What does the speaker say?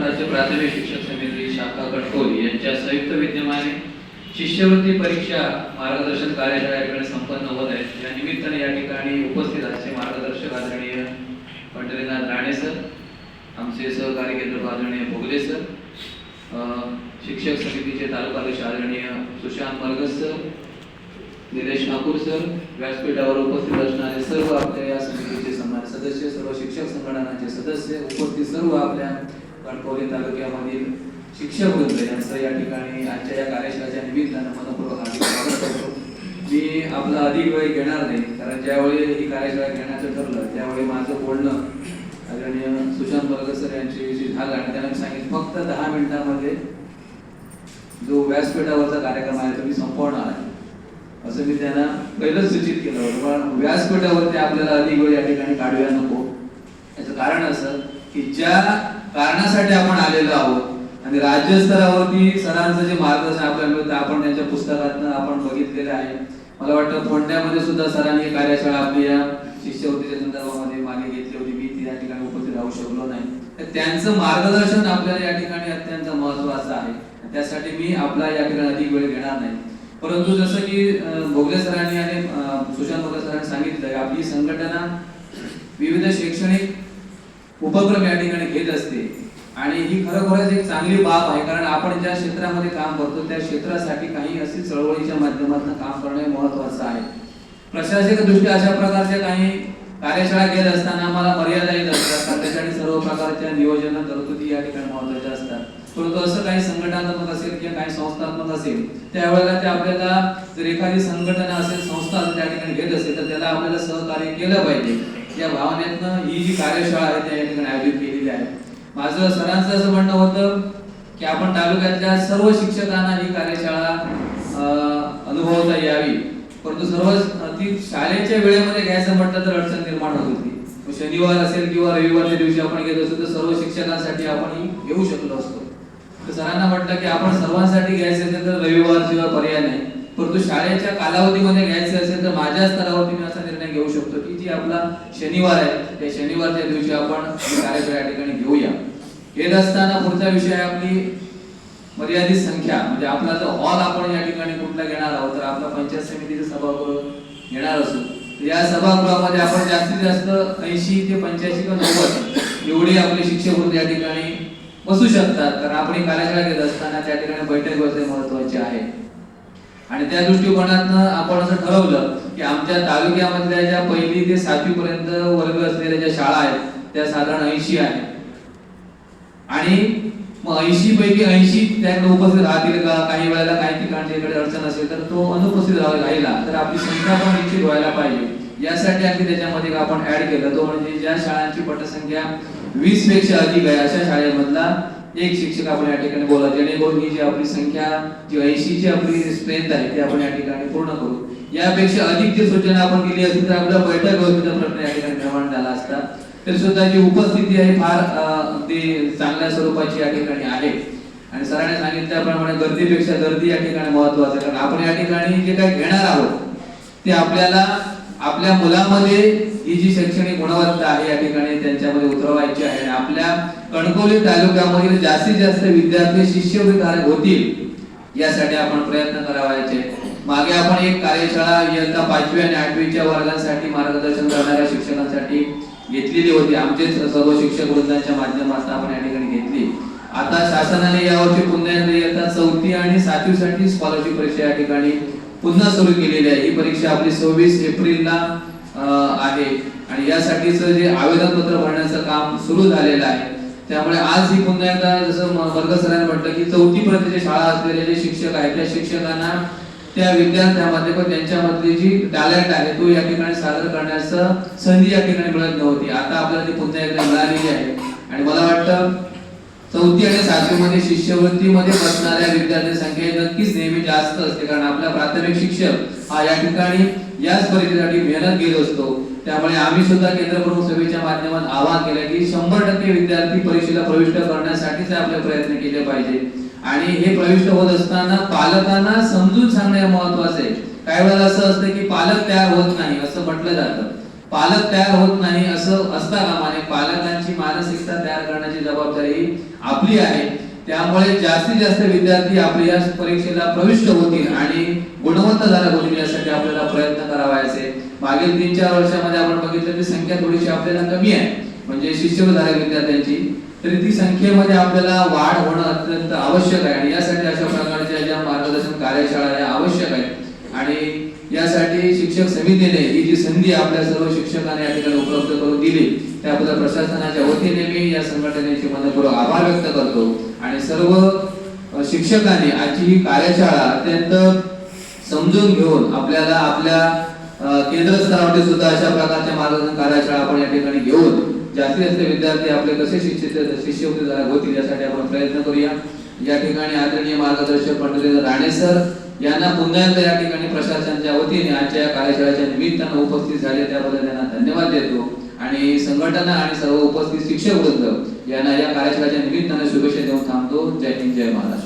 राज्य प्राथमिक शिक्षक समिती शाखा कणकवली यांच्या संयुक्त विद्यमाने शिष्यवृत्ती परीक्षा मार्गदर्शन कार्यशाळा या ठिकाणी संपन्न होत आहे। या निमित्ताने या ठिकाणी उपस्थित असलेले मार्गदर्शक आदरणीय पंढरीनाथ राणे सर, आमचे सहकारी केंद्र आदरणीय भोगले सर, शिक्षक समितीचे तालुका अध्यक्ष आदरणीय सुशांत मरगस सर, निलेश ठाकूर सर, व्यासपीठावर उपस्थित असणारे सर्व आपल्या या समितीचे सन्मान्य सदस्य, सर्व शिक्षक संघटनांचे सदस्य, उपस्थित सर्व आपल्या कणकवली तालुक्यामधील शिक्षक वृंद यांचं या ठिकाणी आजच्या या कार्यशाळेच्या निमित्तानं मनपूर्वक हार्दिक स्वागत करतो। मी आपला अधिक वेळ घेणार नाही, कारण ज्यावेळी ही कार्यशाळा घेण्याचं ठरलं त्यावेळी माझं बोलणं आदरणीय सुशांत मरगस सर यांच्याविषयी झालं आणि त्यांना सांगितलं फक्त 10 मिनिटांमध्ये जो व्यासपीठावरचा कार्यक्रम आहे तो मी संपवणार आहे असं मी त्यांना पहिलंच सूचित केलं होतं। पण व्यासपीठावरती आपल्याला अधिक वेळ या ठिकाणी काढूया नको। याचं कारण असं की ज्या कारणासाठी आपण आलेलो आहोत आणि राज्य स्तरावरती सरांचं जे मार्गदर्शन आपल्याला मिळतं आपण त्यांच्या पुस्तकातनं आपण बघितलेलं आहे। मला वाटतं फोंड्यामध्ये सुद्धा सरांनी कार्यशाळा आपली या शिष्यवृत्तीच्या संदर्भामध्ये मागे घेतली होती, मी त्या ठिकाणी उपस्थित राहू शकलो नाही। तर त्यांचं मार्गदर्शन आपल्याला या ठिकाणी अत्यंत महत्त्वाचं आहे, त्यासाठी मी आपला या ठिकाणी अधिक वेळ घेणार नाही। परंतु जसं की भोगले सरांनी आणि सुशांत भोगले सरांनी सांगितलं, आपली संघटना विविध शैक्षणिक उपक्रम या ठिकाणी घेत असते आणि ही खरोखरच एक चांगली बाब आहे, कारण आपण ज्या क्षेत्रामध्ये काम करतो त्या क्षेत्रासाठी काही अशी चळवळीच्या माध्यमातून काम करणे महत्त्वाचं आहे। प्रशासकीय दृष्ट्या अशा प्रकारच्या काही कार्यशाळा घेत असताना आम्हाला मर्यादा येत असतात, त्यासाठी सर्व प्रकारच्या नियोजन तरतुदी या ठिकाणी महत्त्वाच्या असतात। परंतु असं काही संघटनात्मक असेल किंवा काही संस्थात्मक असेल त्यावेळेला ते आपल्याला जर एखादी संघटना असेल संस्था त्या ठिकाणी घेत असेल तर त्याला आपल्याला सहकार्य केलं पाहिजे, या भावनेतनं ही जी कार्यशाळा आहे त्या या ठिकाणी आयोजित केलेली आहे। माझं सरांचं असं म्हणणं होतं की आपण तालुक्यातल्या सर्व शिक्षकांना ही कार्यशाळा अनुभवता यावी, परंतु सर्व ती शाळेच्या वेळेमध्ये घ्यायचं म्हटलं तर अडचण निर्माण होत होती। शनिवार असेल किंवा रविवारच्या दिवशी आपण घेत असतो तर सर्व शिक्षकांसाठी आपण ही घेऊ शकलो असतो। तर सरांना म्हटलं की आपण सर्वांसाठी घ्यायचं असेल तर रविवार शिवाय पर्याय नाही, परंतु शाळेच्या कालावधीमध्ये घ्यायचं असेल तर माझ्या स्तरावरती मी असा निर्णय घेऊ शकतो की जी आपला शनिवार आहे त्या शनिवारच्या दिवशी आपण कार्यशाळा या ठिकाणी घेऊया। घेत असताना पुढचा विषय आपली मर्यादित संख्या, म्हणजे आपला जो हॉल आपण या ठिकाणी कुठला घेणार आहोत तर आपला पंचायत समितीचं सभागृह घेणार असू तर या सभागृहामध्ये आपण जास्तीत जास्त 80 ते 85 किंवा 90 एवढी आपले शिक्षक वृंद या ठिकाणी बसू शकतात, कारण आपण कार्यशाळा घेत असताना त्या ठिकाणी बैठक बसणे महत्त्वाचे आहे। आणि त्या दृष्टिकोनातनं आपण असं ठरवलं की आमच्या तालुक्यामधल्या ज्या 1ली ते 7वी पर्यंत वर्ग असलेल्या ज्या शाळा आहेत त्या साधारण 80 आहेत आणि मग 80 पैकी 80 त्याकडे उपस्थित राहतील का, काही वेळेला काही ठिकाणच्याकडे अडचण असेल तर तो अनुपस्थित राहिला तर आपली संख्या पण निश्चित व्हायला पाहिजे। यासाठी आणखी त्याच्यामध्ये आपण ऍड केलं तो म्हणजे ज्या शाळांची पटसंख्या 20 पेक्षा अधिक आहे अशा शाळेमधला एक शिक्षक आपण या ठिकाणी बोला, जेणेकरून ही जी आपली संख्या जी 80 ची आपली स्ट्रेंथ आहे ती आपण या ठिकाणी पूर्ण करू। यापेक्षा अधिक जी सूचना आपण केली असती तर आपला बैठक व्यवस्थेचा प्रश्न या ठिकाणी निर्माण झाला असता। तरी सुद्धा जी उपस्थिती आहे फार ती चांगल्या स्वरूपाची या ठिकाणी आहे आणि सरांनी सांगितल्याप्रमाणे गर्दीपेक्षा गर्दी या ठिकाणी महत्त्वाचं आहे, कारण आपण या ठिकाणी जे काही घेणार आहोत ते आपल्याला आपल्या मुलांमध्ये ही जी शैक्षणिक गुणवत्ता आहे या ठिकाणी त्यांच्यामध्ये उतरवायची आहे आणि आपल्या कणकवली तालुक्यामधील जास्तीत जास्त विद्यार्थी शिष्यवृत्ती होतील यासाठी आपण प्रयत्न करावायचे। मागे आपण एक कार्यशाळा इयत्ता 5वी आणि 8वीच्या वर्गांसाठी मार्गदर्शन करणाऱ्या शिक्षकांसाठी घेतलेली होती, आमचे सर्व शिक्षक वृंदांच्या माध्यमातून आपण या ठिकाणी घेतली। आता शासनाने यावर्षी पुन्हा इयत्ता 4थी आणि 7वी साठी स्कॉलरशिप परीक्षा या ठिकाणी पुन्हा सुरू केलेली आहे। ही परीक्षा आपली 26 एप्रिलला आहे आणि यासाठीचं जे आवेदन पत्र भरण्याचं काम सुरू झालेलं आहे, त्यामुळे आज ही पुन्हा एकदा जसं वर्ग सरांनी म्हटलं की 4थी पर्यंतचे शाळा असलेले जे शिक्षक आहेत त्या शिक्षकांना त्या विद्यार्थ्यांमध्ये पण त्यांच्यामधली जी टॅलेंट आहे तो या ठिकाणी सादर करण्याचं संधी या ठिकाणी मिळत नव्हती, आता आपल्याला ती पुन्हा एकदा मिळालेली आहे। आणि मला वाटतं 4थी आणि 7वी मध्ये शिष्यवृत्तीमध्ये बसणाऱ्या विद्यार्थी संख्या नक्कीच नेहमी जास्त असते, कारण आपला प्राथमिक शिक्षक हा या ठिकाणी याच परीक्षेसाठी मेहनत घेत असतो। त्यामुळे आम्ही सुद्धा केंद्र प्रमुख सभेच्या माध्यमातून आवाहन केलं की 100% विद्यार्थी परीक्षेला प्रविष्ट करण्यासाठीच आपले प्रयत्न केले पाहिजे आणि हे प्रविष्ट होत असताना पालकांना समजून सांगणे महत्त्वाचे आहे। काही वेळेला असं असतं की पालक तयार होत नाही असं म्हटलं जातं, पालक तयार होत नाही असं असता कामा नये. पालकांची मानसिकता तयार करण्याची जबाबदारी आपली आहे. त्यामुळे जास्तीत जास्त विद्यार्थी आपल्या या परीक्षेला प्रविष्ट होतील आणि गुणवंत झाला होतील यासाठी आपल्याला प्रयत्न करावायचे. मागील 3-4 वर्षामध्ये आपण बघितलं ती संख्या थोडीशी आपल्याला कमी आहे, म्हणजे शिष्यवृत्ती झालेल्या विद्यार्थ्यांची, तरी ती संख्येमध्ये आपल्याला वाढ होणं अत्यंत आवश्यक आहे आणि यासाठी अशा प्रकारच्या ज्या मार्गदर्शन कार्यशाळा या आवश्यक आहेत आणि यासाठी शिक्षक समितीने ही जी संधी आपल्या सर्व शिक्षकांना या ठिकाणी उपलब्ध करून दिली त्याबद्दल प्रशासनाच्या वतीने मी या संघटनेचे मनपूर्वक आभार व्यक्त करतो आणि सर्व शिक्षकांनी आजची ही कार्यशाळा अत्यंत समजून घेऊन आपल्याला आपल्या केंद्र स्तरावरती सुद्धा अशा प्रकारच्या मार्गदर्शन कार्यशाळा आपण या ठिकाणी घेऊन जास्तीत जास्त विद्यार्थी आपले कसे शिष्यवृत्ती झाले होतील यासाठी आपण प्रयत्न करूया. या ठिकाणी आदरणीय मार्गदर्शक पंडित राणे सर यांना पुन्हा एकदा या ठिकाणी प्रशासनाच्या वतीने आजच्या या कार्यशाळेच्या निमित्तानं उपस्थित झाले त्याबद्दल त्यांना धन्यवाद देतो आणि संघटना आणि सर्व उपस्थित शिक्षक वृंद यांना या कार्यशाळेच्या निमित्तानं शुभेच्छा देऊन थांबतो. जय हिंद, जय महाराष्ट्र.